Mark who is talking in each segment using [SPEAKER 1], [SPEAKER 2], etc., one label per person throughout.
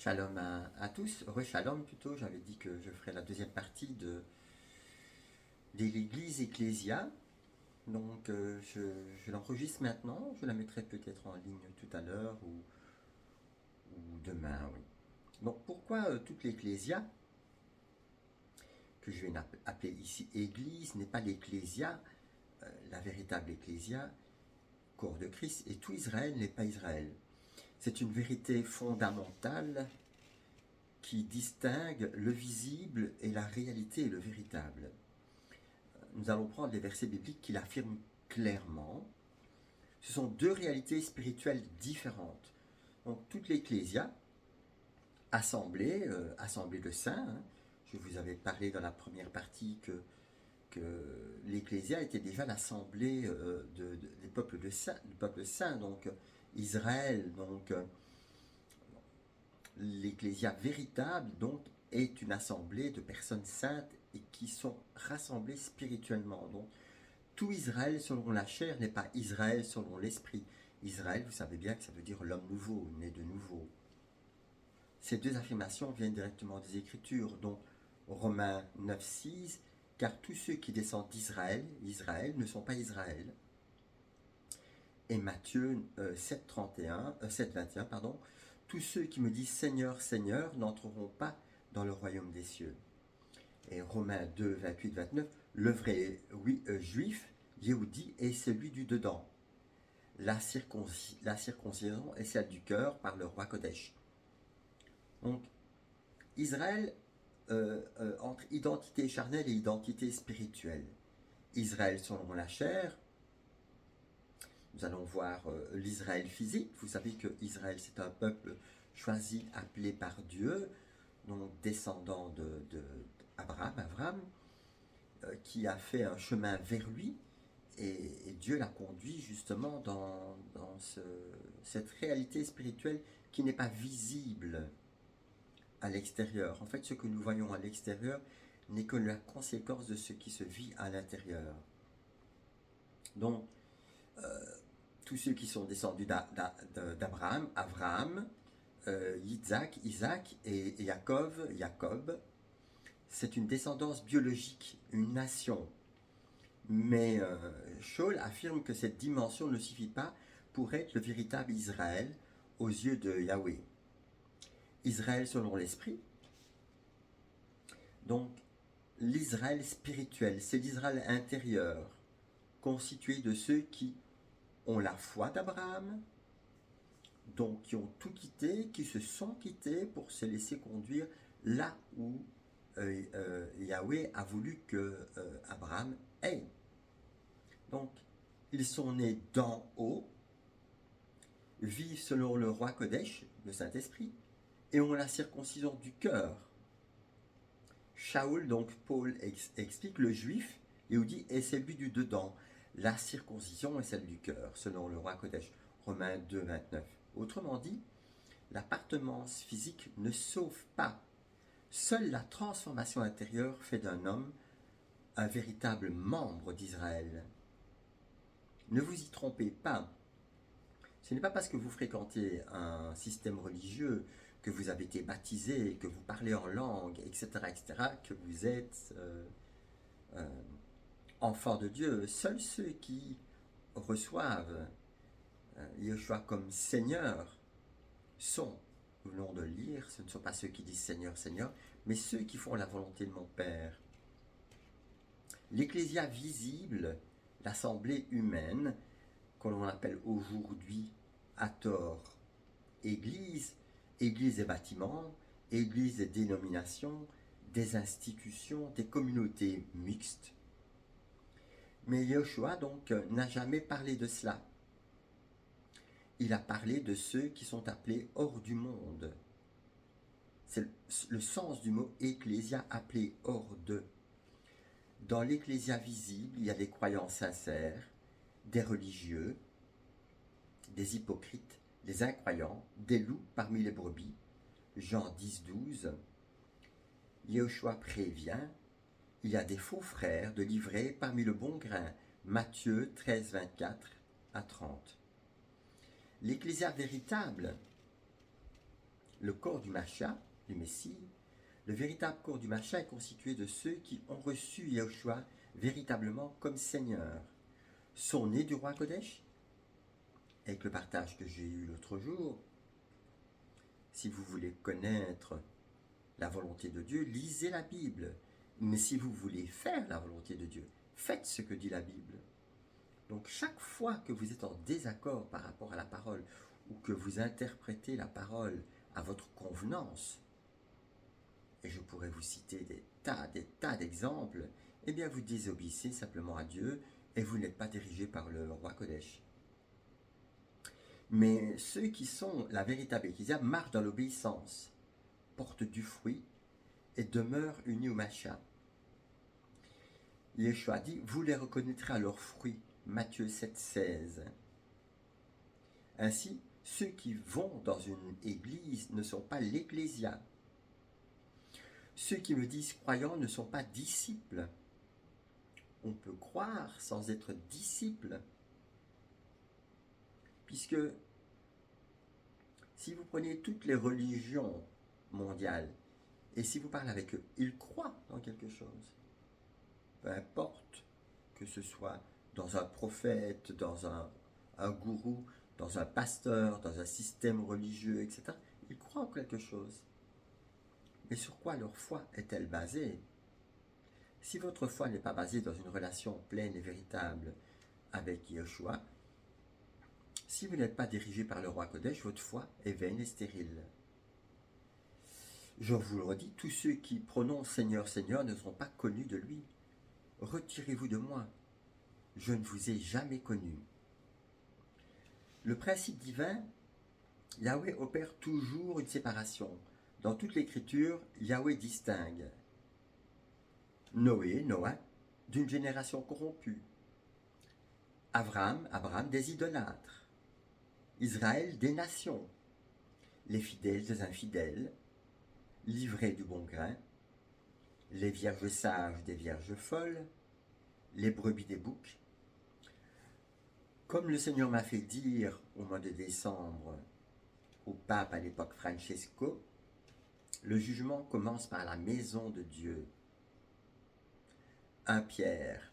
[SPEAKER 1] Shalom à tous, re-shalom plutôt, j'avais dit que je ferais la deuxième partie de l'église Ecclésia, donc je l'enregistre maintenant, je la mettrai peut-être en ligne tout à l'heure ou demain, oui. Donc pourquoi toute l'Ecclésia, que je vais appeler ici Église, n'est pas l'Ecclésia, la véritable Ecclésia, corps de Christ, et tout Israël n'est pas Israël. C'est une vérité fondamentale qui distingue le visible et la réalité et le véritable. Nous allons prendre les versets bibliques qui l'affirment clairement. Ce sont deux réalités spirituelles différentes. Donc toute l'Ecclésia, assemblée de saints, hein, je vous avais parlé dans la première partie que l'Ecclésia était déjà l'assemblée des peuples saints, donc Israël, donc l'Ecclésia véritable, donc est une assemblée de personnes saintes et qui sont rassemblées spirituellement. Donc tout Israël selon la chair n'est pas Israël selon l'esprit. Israël, vous savez bien que ça veut dire l'homme nouveau, né de nouveau. Ces deux affirmations viennent directement des Écritures, donc Romains 9,6, car tous ceux qui descendent d'Israël, Israël, ne sont pas Israël. Et Matthieu 7,21, pardon, tous ceux qui me disent Seigneur, Seigneur n'entreront pas dans le royaume des cieux. Et Romains 2, 28, 29, le vrai juif, Yehudi, est celui du dedans. La circoncision est celle du cœur par le roi Kodesh. Donc, Israël entre identité charnelle et identité spirituelle. Israël selon la chair, nous allons voir l'Israël physique. Vous savez que Israël c'est un peuple choisi, appelé par Dieu, donc descendant d'Abraham, qui a fait un chemin vers lui, et Dieu l'a conduit justement dans cette réalité spirituelle qui n'est pas visible à l'extérieur. En fait, ce que nous voyons à l'extérieur n'est que la conséquence de ce qui se vit à l'intérieur. Donc, tous ceux qui sont descendus d'Abraham, Isaac et Jacob, c'est une descendance biologique, une nation. Mais Shaul affirme que cette dimension ne suffit pas pour être le véritable Israël aux yeux de Yahweh. Israël selon l'esprit, donc l'Israël spirituel, c'est l'Israël intérieur, constitué de ceux qui ont la foi d'Abraham, donc qui ont tout quitté, qui se sont quittés pour se laisser conduire là où Yahweh a voulu que Abraham aille. Donc, ils sont nés d'en haut, vivent selon le roi Kodesh, le Saint-Esprit, et ont la circoncision du cœur. Shaul, donc Paul explique, le juif, Yehudi, est celui du dedans. La circoncision est celle du cœur, selon le roi Kodesh, Romains 2, 29. Autrement dit, l'appartenance physique ne sauve pas. Seule la transformation intérieure fait d'un homme un véritable membre d'Israël. Ne vous y trompez pas. Ce n'est pas parce que vous fréquentez un système religieux, que vous avez été baptisé, que vous parlez en langue, etc., que vous êtes enfant de Dieu. Seuls ceux qui reçoivent Yeshua comme Seigneur sont, nous venons de le lire, ce ne sont pas ceux qui disent Seigneur, Seigneur, mais ceux qui font la volonté de mon Père. L'Ecclésia visible, l'assemblée humaine, que l'on appelle aujourd'hui à tort Église, Église des bâtiments, Église des dénominations, des institutions, des communautés mixtes. Mais Yeshua donc n'a jamais parlé de cela. Il a parlé de ceux qui sont appelés hors du monde. C'est le sens du mot ecclésia, appelé hors de. Dans l'ecclésia visible, il y a des croyants sincères, des religieux, des hypocrites, des incroyants, des loups parmi les brebis. Jean 10, 12. Yeshua prévient, il y a des faux frères de l'ivraie parmi le bon grain. Matthieu 13, 24 à 30. L'ecclésia véritable, le corps du Mashiach, du Messie, le véritable corps du Mashiach est constitué de ceux qui ont reçu Yahushua véritablement comme Seigneur, sont nés du roi Kodesh, avec le partage que j'ai eu l'autre jour. Si vous voulez connaître la volonté de Dieu, lisez la Bible. Mais si vous voulez faire la volonté de Dieu, faites ce que dit la Bible. Donc chaque fois que vous êtes en désaccord par rapport à la parole, ou que vous interprétez la parole à votre convenance, et je pourrais vous citer des tas d'exemples, eh bien vous désobéissez simplement à Dieu et vous n'êtes pas dirigé par le roi Kodesh. Mais ceux qui sont la véritable Ecclésia marchent dans l'obéissance, portent du fruit et demeurent unis au Mashiach. Yeshua dit, vous les reconnaîtrez à leurs fruits. Matthieu 7,16. Ainsi, ceux qui vont dans une église ne sont pas l'Ecclésia. Ceux qui me disent croyants ne sont pas disciples. On peut croire sans être disciple. Puisque si vous prenez toutes les religions mondiales, et si vous parlez avec eux, ils croient dans quelque chose. Peu importe que ce soit dans un prophète, dans un gourou, dans un pasteur, dans un système religieux, etc. Ils croient en quelque chose. Mais sur quoi leur foi est-elle basée? Si votre foi n'est pas basée dans une relation pleine et véritable avec Yeshua, si vous n'êtes pas dirigé par le roi Kodesh, votre foi est vaine et stérile. Je vous le redis, tous ceux qui prononcent Seigneur, Seigneur ne seront pas connus de lui. Retirez-vous de moi, je ne vous ai jamais connu. Le principe divin, Yahweh opère toujours une séparation. Dans toute l'écriture, Yahweh distingue Noah, d'une génération corrompue, Abraham, des idolâtres, Israël, des nations, les fidèles des infidèles, l'ivré du bon grain, les vierges sages des vierges folles, les brebis des boucs. Comme le Seigneur m'a fait dire au mois de décembre au pape à l'époque Francesco, le jugement commence par la maison de Dieu. 1 Pierre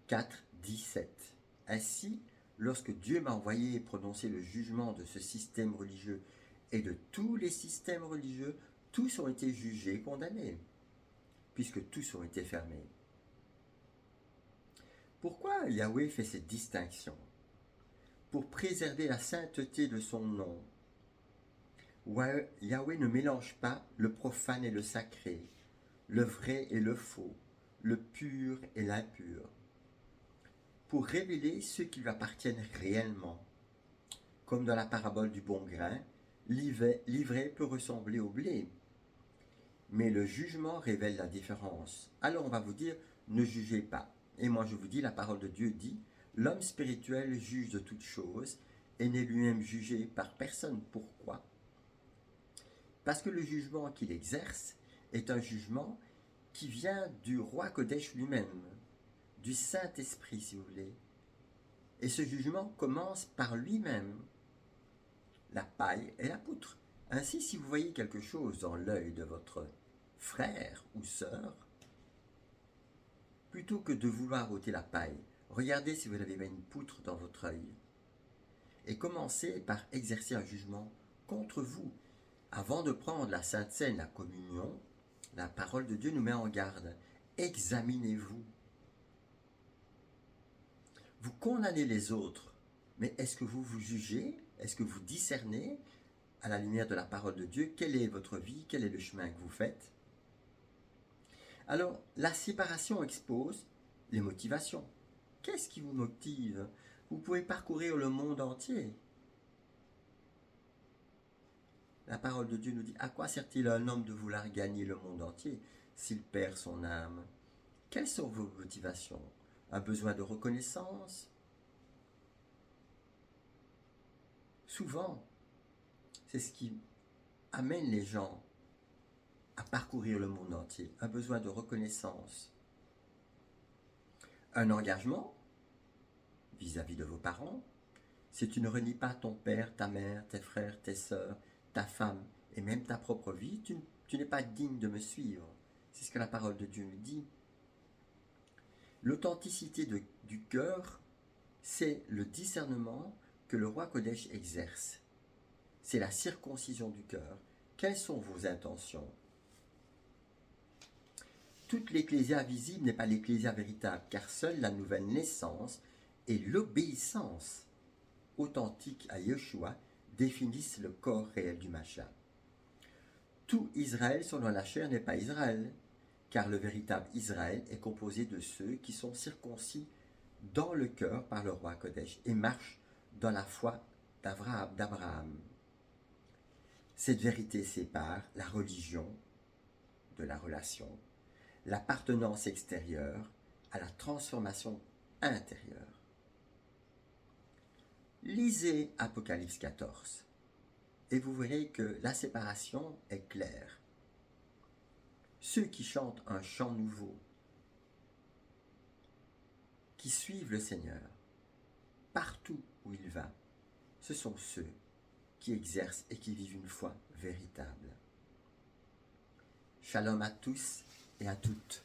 [SPEAKER 1] 4, 17. Ainsi, lorsque Dieu m'a envoyé prononcer le jugement de ce système religieux et de tous les systèmes religieux, tous ont été jugés, condamnés, puisque tous ont été fermés. Pourquoi Yahweh fait cette distinction? Pour préserver la sainteté de son nom. Yahweh ne mélange pas le profane et le sacré, le vrai et le faux, le pur et l'impur, pour révéler ceux qui lui appartiennent réellement. Comme dans la parabole du bon grain, l'ivraie peut ressembler au blé, mais le jugement révèle la différence. Alors on va vous dire, ne jugez pas. Et moi je vous dis, la parole de Dieu dit, l'homme spirituel juge de toutes choses et n'est lui-même jugé par personne. Pourquoi? Parce que le jugement qu'il exerce est un jugement qui vient du roi Kodesh lui-même, du Saint-Esprit si vous voulez. Et ce jugement commence par lui-même, la paille et la poutre. Ainsi, si vous voyez quelque chose dans l'œil de votre frère ou sœur, plutôt que de vouloir ôter la paille, regardez si vous avez une poutre dans votre œil. Et commencez par exercer un jugement contre vous. Avant de prendre la Sainte Seine, la communion, la parole de Dieu nous met en garde. Examinez-vous. Vous condamnez les autres, mais est-ce que vous vous jugez? Est-ce que vous discernez, à la lumière de la parole de Dieu, quelle est votre vie, quel est le chemin que vous faites? Alors, la séparation expose les motivations. Qu'est-ce qui vous motive? Vous pouvez parcourir le monde entier. La parole de Dieu nous dit, à quoi sert-il à un homme de vouloir gagner le monde entier s'il perd son âme? Quelles sont vos motivations? Un besoin de reconnaissance? Souvent, c'est ce qui amène les gens à parcourir le monde entier. Un besoin de reconnaissance. Un engagement vis-à-vis de vos parents, Si tu ne renies pas ton père, ta mère, tes frères, tes sœurs, ta femme et même ta propre vie, tu n'es pas digne de me suivre. C'est ce que la parole de Dieu nous dit. L'authenticité du cœur, c'est le discernement que le roi Kodesh exerce. C'est la circoncision du cœur. Quelles sont vos intentions? Toute l'ecclésia visible n'est pas l'ecclésia véritable, car seule la nouvelle naissance et l'obéissance authentique à Yeshua définissent le corps réel du Mashiach. Tout Israël selon la chair n'est pas Israël, car le véritable Israël est composé de ceux qui sont circoncis dans le cœur par le roi Kodesh et marchent dans la foi d'Abraham. Cette vérité sépare la religion de la relation, l'appartenance extérieure à la transformation intérieure. Lisez Apocalypse 14 et vous verrez que la séparation est claire. Ceux qui chantent un chant nouveau, qui suivent le Seigneur partout où il va, ce sont ceux qui exercent et qui vivent une foi véritable. Shalom à tous et à toutes.